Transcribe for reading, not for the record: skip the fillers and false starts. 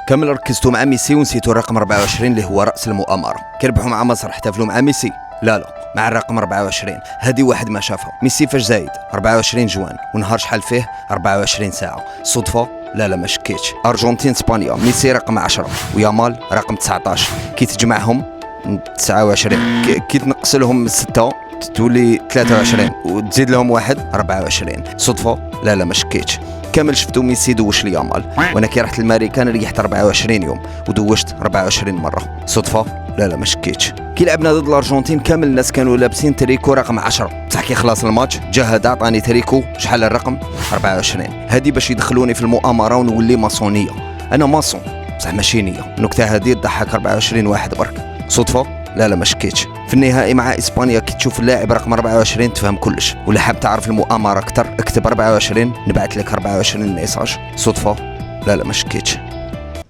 كامل ركزتوا مع ميسي ونسيتوا الرقم 24 اللي هو رأس المؤامرة. كربحوا مع مصر احتفلوا مع ميسي؟ لا مع الرقم 24. هذه واحد ما شافها. ميسي فاش زايد 24 جوان ونهار شحال فيه 24 ساعة. صدفة؟ لا ما شكيتش. أرجنتين اسبانيا ميسي رقم 10 ويامال رقم 19. كي تجمعهم 29، كي تنقص لهم 6 تولي 23 وتزيد لهم واحد 24. صدفة؟ لا ما شكيتش. كامل شفتو ميسي دوش لي يامال، وانا كي رحت للماريكان ريحت 24 يوم ودوشت 24 مرة. صدفة؟ لا ما شكيتش. كي لعبنا ضد الارجنتين كامل الناس كانوا لابسين تريكو رقم 10، بصح كي خلاص الماتش جا هذا عطاني تريكو شحال الرقم 24. هذه باش يدخلوني في المؤامرة ونولي ماسونية. انا ماسون بصح ماشي نية. النكتة هذه تضحك 24 واحد برك. صدفة؟ لا ما شكيتش. في النهائي مع اسبانيا كي تشوف اللاعب رقم 24 تفهم كلش. ولا حاب تعرف المؤامرة اكثر اكتب 24 نبعث لك 24 ميساج. صدفة؟ لا ما شكيتش.